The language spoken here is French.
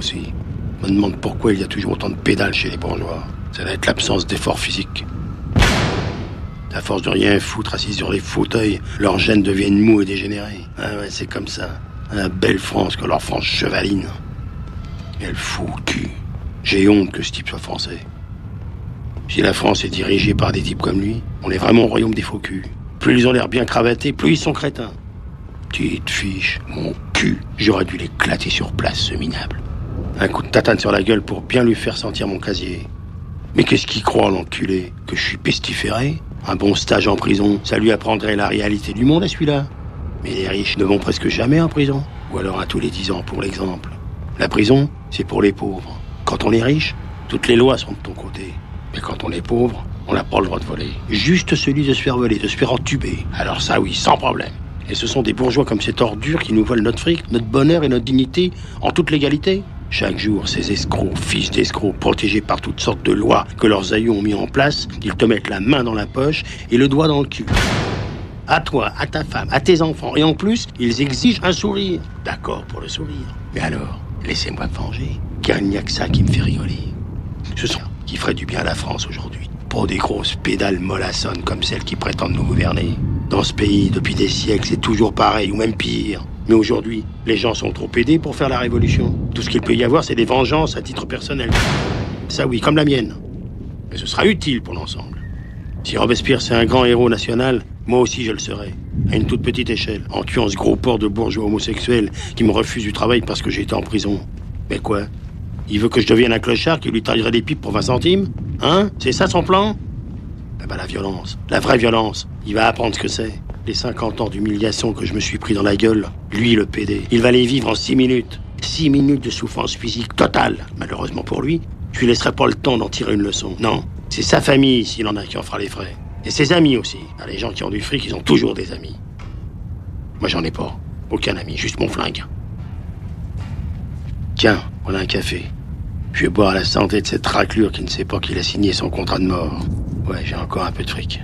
aussi. Je me demande pourquoi il y a toujours autant de pédales chez les bourgeois. Ça doit être l'absence d'effort physique. À force de rien foutre assis sur les fauteuils, leurs gènes deviennent mous et dégénérés. Ah ouais, c'est comme ça. La belle France que leur France chevaline. Elle fout le cul. J'ai honte que ce type soit français. Si la France est dirigée par des types comme lui, on est vraiment au royaume des faux culs. Plus ils ont l'air bien cravatés, plus ils sont crétins. Petite fiche, mon cul. J'aurais dû l'éclater sur place, ce minable. Un coup de tatane sur la gueule pour bien lui faire sentir mon casier. Mais qu'est-ce qu'il croit, l'enculé? Que je suis pestiféré? Un bon stage en prison, ça lui apprendrait la réalité du monde à celui-là. Mais les riches ne vont presque jamais en prison. Ou alors à tous les 10 ans, pour l'exemple. La prison, c'est pour les pauvres. Quand on est riche, toutes les lois sont de ton côté. Mais quand on est pauvre, on n'a pas le droit de voler. Juste celui de se faire voler, de se faire entuber. Alors ça, oui, sans problème. Et ce sont des bourgeois comme ces ordures qui nous volent notre fric, notre bonheur et notre dignité en toute légalité. Chaque jour, ces escrocs, fils d'escrocs, protégés par toutes sortes de lois que leurs aïeux ont mis en place, ils te mettent la main dans la poche et le doigt dans le cul. À toi, à ta femme, à tes enfants. Et en plus, ils exigent un sourire. D'accord pour le sourire. Mais alors, laissez-moi me venger. Car il n'y a que ça qui me fait rigoler. Ce sont qui ferait du bien à la France aujourd'hui. Pour des grosses pédales mollassonnes comme celles qui prétendent nous gouverner. Dans ce pays, depuis des siècles, c'est toujours pareil, ou même pire. Mais aujourd'hui, les gens sont trop aidés pour faire la révolution. Tout ce qu'il peut y avoir, c'est des vengeances à titre personnel. Ça oui, comme la mienne. Mais ce sera utile pour l'ensemble. Si Robespierre c'est un grand héros national, moi aussi je le serai. À une toute petite échelle, en tuant ce gros porc de bourgeois homosexuels qui me refuse du travail parce que j'ai été en prison. Mais quoi? Il veut que je devienne un clochard qui lui taillerait des pipes pour 20 centimes? Hein? C'est ça son plan? Eh ben la violence, la vraie violence. Il va apprendre ce que c'est. Les 50 ans d'humiliation que je me suis pris dans la gueule, lui le PD, il va les vivre en 6 minutes. 6 minutes de souffrance physique totale. Malheureusement pour lui, je lui laisserai pas le temps d'en tirer une leçon. Non, c'est sa famille, s'il en a, qui en fera les frais. Et ses amis aussi. Ah, les gens qui ont du fric, ils ont toujours des amis. Moi j'en ai pas. Aucun ami, juste mon flingue. Tiens, voilà un café. Je vais boire à la santé de cette raclure qui ne sait pas qu'il a signé son contrat de mort. Ouais, j'ai encore un peu de fric.